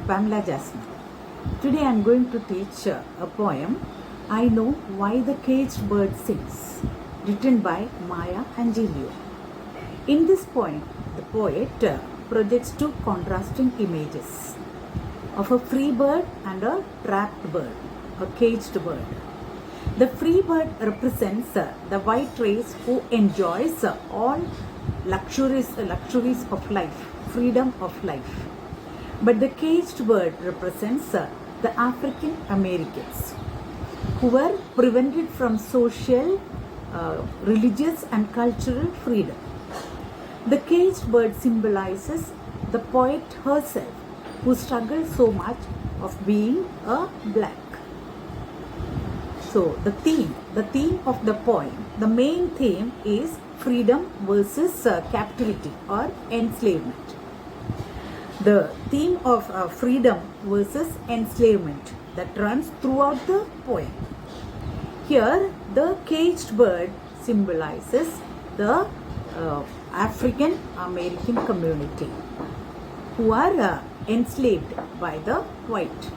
am Pamela Jasmine. Today I am going to teach a poem, I Know Why the Caged Bird Sings, written by Maya Angelou. In this poem, the poet projects two contrasting images of a free bird and a trapped bird, a caged bird. The free bird represents the white race who enjoys all luxuries of life, freedom of life. But the caged bird represents the African Americans who were prevented from social, religious and cultural freedom. The caged bird symbolizes the poet herself who struggled so much of being a black. So the theme of the poem, the main theme is freedom versus captivity or enslavement. The theme of freedom versus enslavement that runs throughout the poem. Here, the caged bird symbolizes the African American community who are enslaved by the white.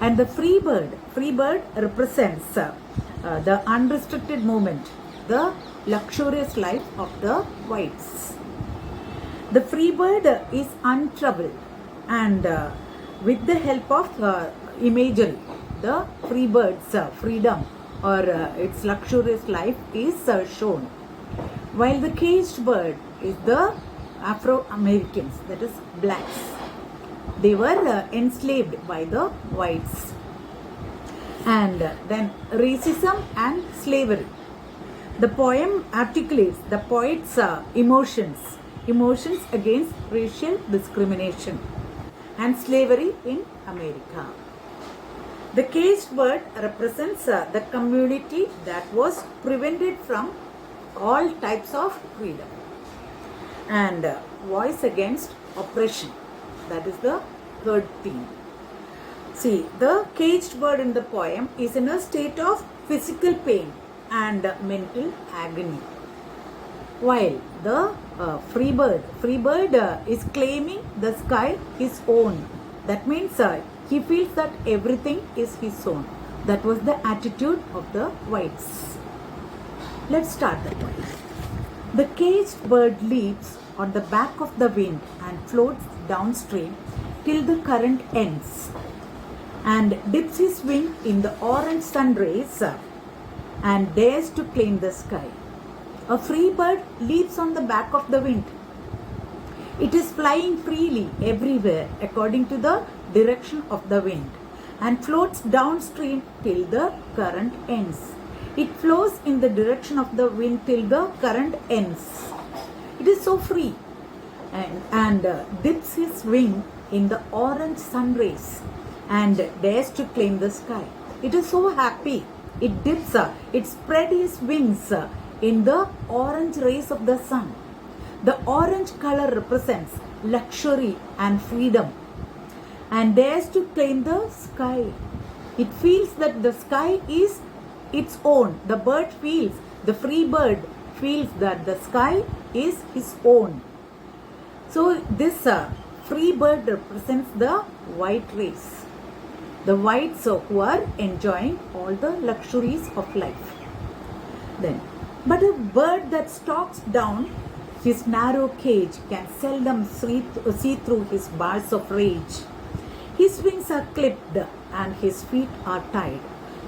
And the free bird represents the unrestricted movement, the luxurious life of the whites. The free bird is untroubled, and with the help of imagery, the free bird's freedom or its luxurious life is shown. While the caged bird is the Afro-Americans, that is blacks. They were enslaved by the whites. And then racism and slavery. The poem articulates the poet's emotions against racial discrimination and slavery in America. The caged bird represents the community that was prevented from all types of freedom and voice against oppression. That is the third theme. See, the caged bird in the poem is in a state of physical pain and mental agony, while the free bird is claiming the sky his own. That means he feels that everything is his own. That was the attitude of the whites. Let's start the poem. The caged bird leaps on the back of the wind and floats downstream till the current ends, and dips his wing in the orange sun rays and dares to claim the sky. A free bird leaps on the back of the wind. It is flying freely everywhere according to the direction of the wind and floats downstream till the current ends. It flows in the direction of the wind till the current ends. It is so free and dips his wing in the orange sun rays and dares to claim the sky. It is so happy. It dips, it spread his wings in the orange rays of the sun. The orange color represents luxury and freedom and dares to claim the sky. It feels that the sky is its own. The bird feels, the free bird feels that the sky is his own. So this free bird represents the white race. The whites who are enjoying all the luxuries of life. Then, but a bird that stalks down his narrow cage can seldom see through his bars of rage. His wings are clipped and his feet are tied.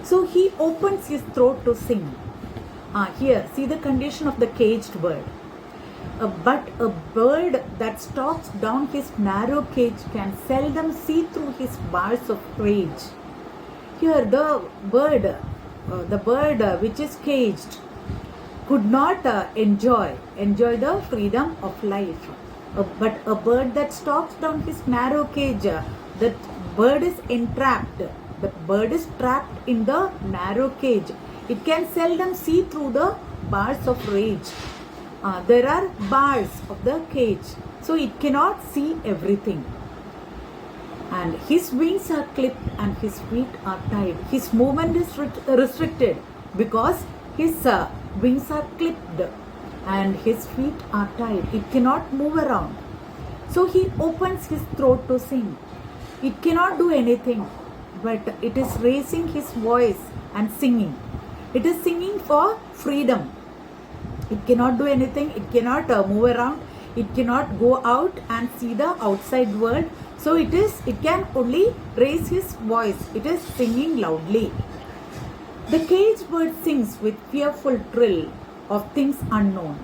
So he opens his throat to sing. Here, see the condition of the caged bird. But a bird that stalks down his narrow cage can seldom see through his bars of rage. Here, the bird which is caged could not enjoy the freedom of life. But a bird that stalks down his narrow cage, that bird is entrapped. The bird is trapped in the narrow cage. It can seldom see through the bars of rage. There are bars of the cage, so it cannot see everything. And his wings are clipped and his feet are tied. His movement is restricted because his wings are clipped and his feet are tied. It cannot move around. So he opens his throat to sing. It cannot do anything, but it is raising his voice and singing. It is singing for freedom. It cannot do anything, it cannot move around, it cannot go out and see the outside world. So it can only raise his voice. It is singing loudly. The caged bird sings with fearful trill of things unknown,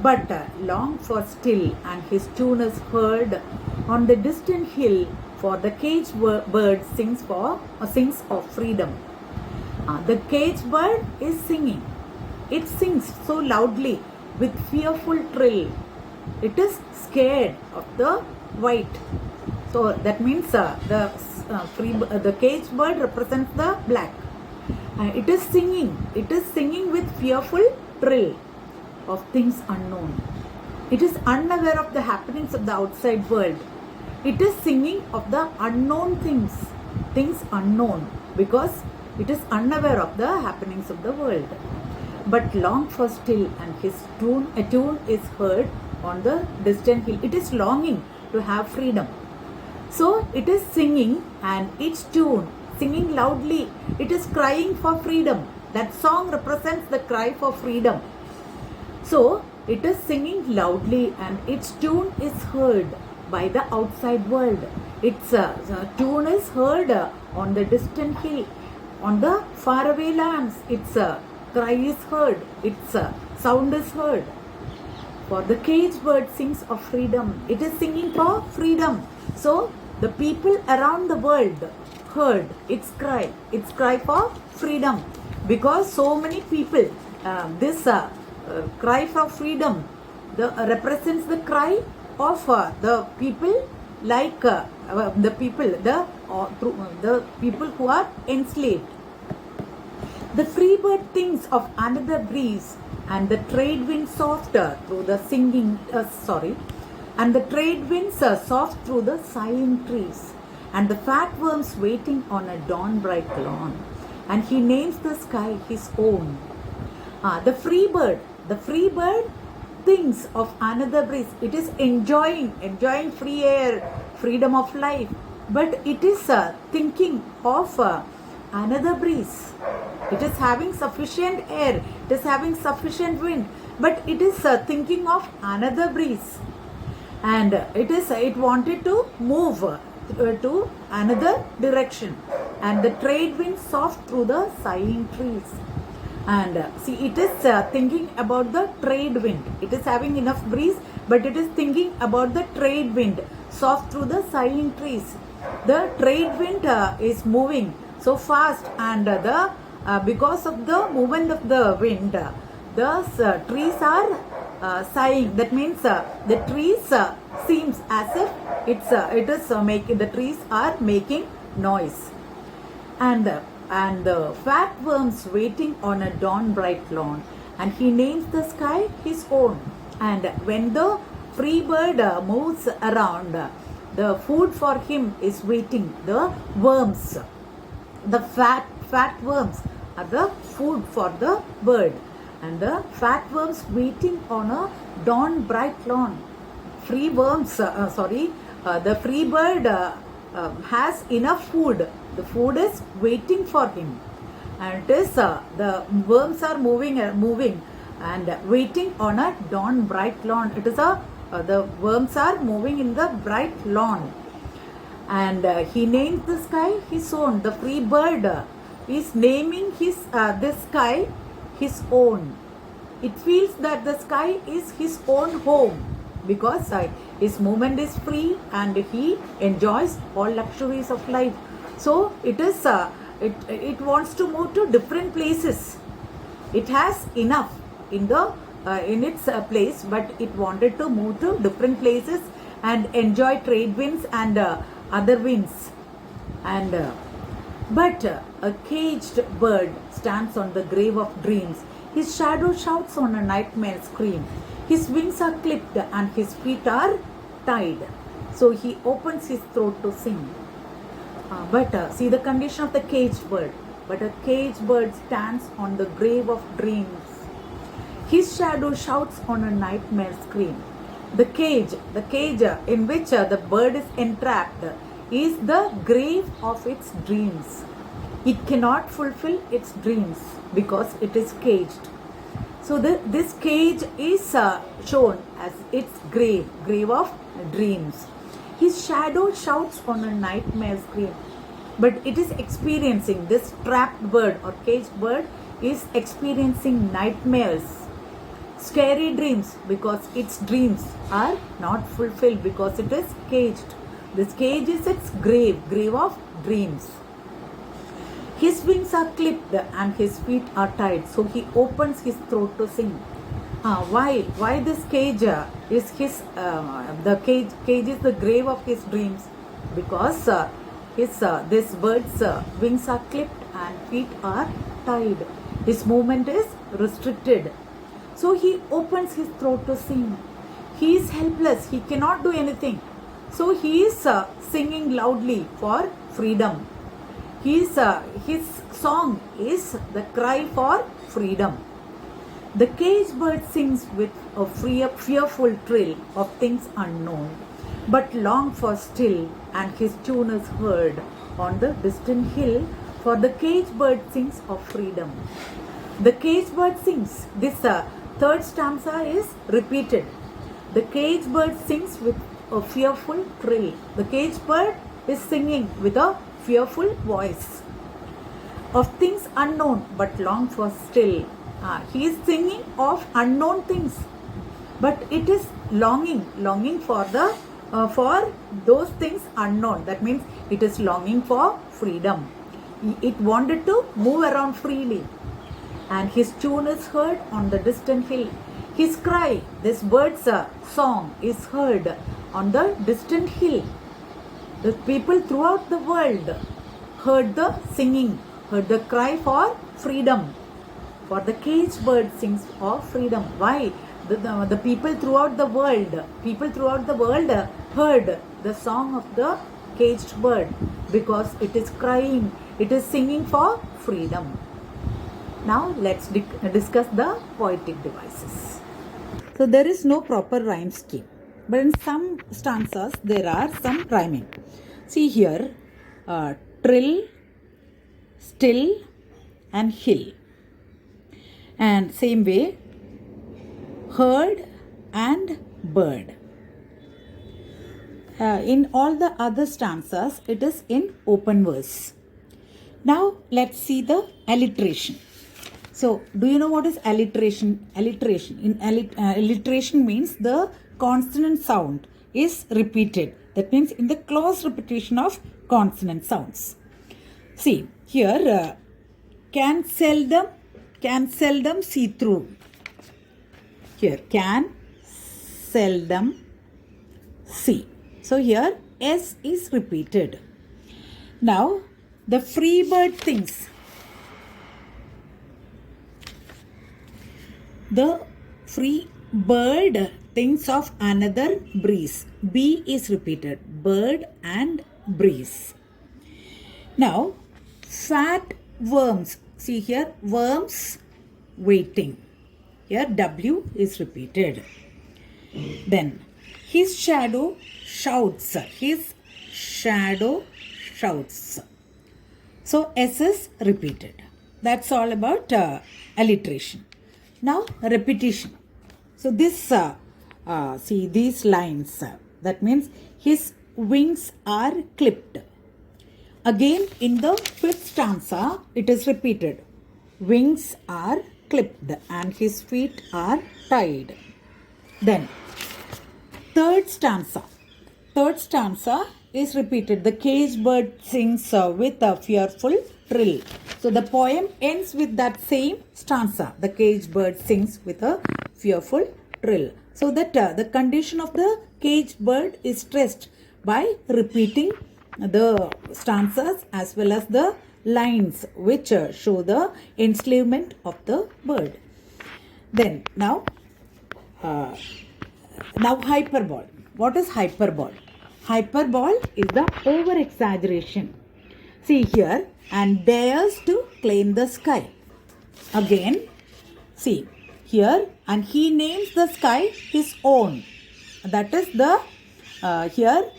but long for still, and his tune is heard on the distant hill. For the caged bird sings of freedom. The caged bird is singing. It sings so loudly with fearful trill. It is scared of the white. So that means the caged bird represents the black. It is singing. It is singing with fearful trill of things unknown. It is unaware of the happenings of the outside world. It is singing of the unknown things unknown, because it is unaware of the happenings of the world. But long for still, and a tune is heard on the distant hill. It is longing to have freedom. So it is singing, and its tune, singing loudly, it is crying for freedom. That song represents the cry for freedom. So it is singing loudly, and its tune is heard by the outside world. Its tune is heard on the distant hill, on the faraway lands. Its cry is heard, its sound is heard. For the caged bird sings of freedom. It is singing for freedom. So the people around the world heard its cry for freedom, because so many people, this cry for freedom represents the cry of the people, like the people who are enslaved. The free bird thinks of another breeze, and the trade winds softer through the and the trade winds are soft through the sighing trees, and the fat worms waiting on a dawn bright lawn, and he names the sky his own. The free bird thinks of another breeze. It is enjoying free air, freedom of life, but it is thinking of another breeze. It is having sufficient air, it is having sufficient wind, but it is thinking of another breeze, and it wanted to move to another direction, and the trade wind soft through the sighing trees. And it is thinking about the trade wind. It is having enough breeze, but it is thinking about the trade wind soft through the sighing trees. The trade wind is moving so fast, and because of the movement of the wind, the trees are sighing. That means the trees seems as if the trees are making noise, and the fat worms waiting on a dawn bright lawn, and he names the sky his own. And when the free bird moves around, the food for him is waiting. The worms, the fat worms are the food for the bird, and the fat worms waiting on a dawn bright lawn. The free bird has enough food. The food is waiting for him, and it is the worms are moving and waiting on a dawn bright lawn. It is the worms are moving in the bright lawn, and he names the sky his own. The free bird is naming this sky his own. It feels that the sky is his own home, because his movement is free and he enjoys all luxuries of life. So it wants to move to different places. It has enough in its place, but it wanted to move to different places and enjoy trade winds and other winds. But a caged bird stands on the grave of dreams. His shadow shouts on a nightmare scream. His wings are clipped and his feet are tied. So he opens his throat to sing. But see the condition of the caged bird. But a caged bird stands on the grave of dreams. His shadow shouts on a nightmare scream. The cage in which the bird is entrapped is the grave of its dreams. It cannot fulfill its dreams because it is caged. So this cage is shown as its grave of dreams. His shadow shouts on a nightmare scream, but it is experiencing, this trapped bird or caged bird is experiencing nightmares, scary dreams, because its dreams are not fulfilled because it is caged. This cage is its grave of dreams. His wings are clipped and his feet are tied, so he opens his throat to sing. Why this cage is his the cage is the grave of his dreams? Because this bird's wings are clipped and feet are tied. His movement is restricted, so he opens his throat to sing. He is helpless, he cannot do anything, so he is singing loudly for freedom. His song is the cry for freedom. The caged bird sings with a fearful trill of things unknown, but long for still, and his tune is heard on the distant hill, for the caged bird sings of freedom. The caged bird sings. This third stanza is repeated. The caged bird sings with a fearful trill. The caged bird is singing with a fearful voice of things unknown but long for still. He is singing of unknown things, but it is longing for the for those things unknown. That means it is longing for freedom. It wanted to move around freely, and his tune is heard on the distant hill. His cry, this bird's song, is heard on the distant hill. The people throughout the world heard the singing, heard the cry for freedom. For the caged bird sings of freedom. Why? The people throughout the world heard the song of the caged bird, because it is crying, it is singing for freedom. Now let's discuss the poetic devices. So there is no proper rhyme scheme, but in some stanzas there are some rhyming. See here, trill, still and hill. And same way, herd and bird. In all the other stanzas, it is in open verse. Now let's see the alliteration. So, do you know what is alliteration? Alliteration. Alliteration means the consonant sound is repeated. That means in the close repetition of consonant sounds. See here, can seldom see through. Here, can seldom see. So here S is repeated. Now the free bird thinks. The free bird thinks of another breeze. B is repeated. Bird and breeze. Now, fat worms. See here, worms waiting. Here W is repeated. Then, his shadow shouts. His shadow shouts. So, S is repeated. That's all about alliteration. Now, repetition. So, this, see these lines. That means his wings are clipped. Again, in the fifth stanza, it is repeated. Wings are clipped and his feet are tied. Then, third stanza. Third stanza is repeated. The caged bird sings with a fearful trill. So the poem ends with that same stanza. The caged bird sings with a fearful trill. So that the condition of the caged bird is stressed by repeating the stanzas as well as the lines which show the enslavement of the bird. Then now hyperbole. What is hyperbole? Hyperbole is the over exaggeration. See here, and dares to claim the sky. Again, see here, and he names the sky his own. That is the here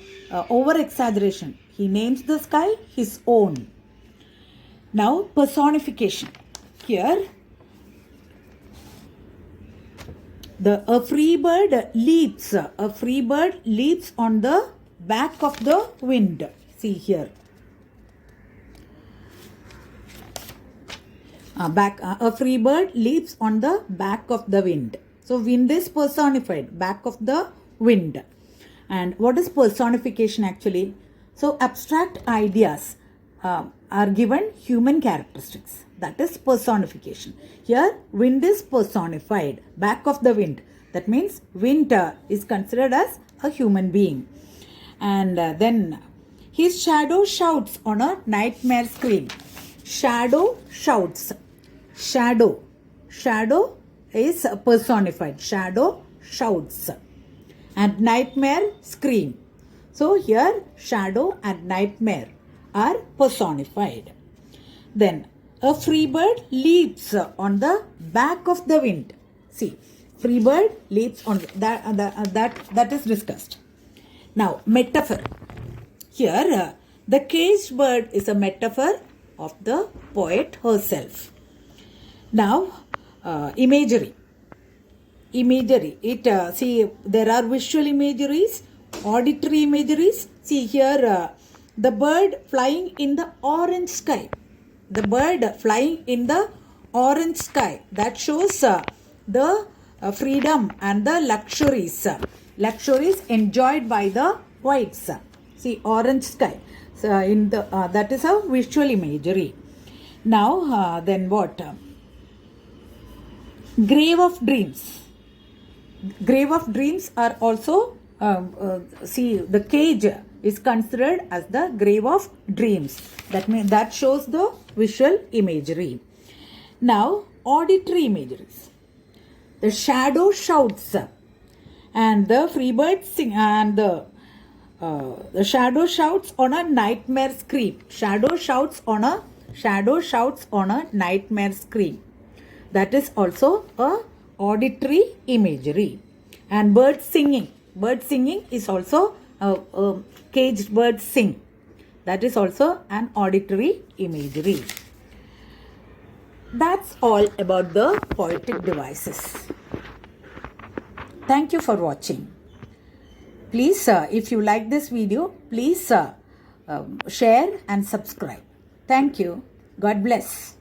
over exaggeration. He names the sky his own. Now personification. Here a free bird leaps. A free bird leaps on the back of the wind. See here. A free bird leaps on the back of the wind. So wind is personified, back of the wind. And what is personification actually? So abstract ideas are given human characteristics. That is personification. Here wind is personified, back of the wind. That means wind is considered as a human being. And then his shadow shouts on a nightmare scream. Shadow shouts. Shadow is personified. Shadow shouts. And nightmare scream. So here shadow and nightmare are personified. Then a free bird leaps on the back of the wind. See, free bird leaps on that is discussed. Now metaphor. Here the caged bird is a metaphor of the poet herself. Now imagery. See, there are visual imageries, auditory imageries. See here the bird flying in the orange sky. The bird flying in the orange sky. That shows the freedom and the luxuries enjoyed by the whites. See, orange sky. So that is a visual imagery. Now then what? Grave of dreams. Grave of dreams are also see, the cage is considered as the grave of dreams. That means that shows the visual imagery. Now auditory imageries. The shadow shouts and the free bird sing, and the shadow shouts on a nightmare scream. Shadow shouts on a nightmare scream. That is also a auditory imagery. And bird singing. Bird singing is also caged birds sing. That is also an auditory imagery. That's all about the poetic devices. Thank you for watching. Please, if you like this video, please share and subscribe. Thank you. God bless.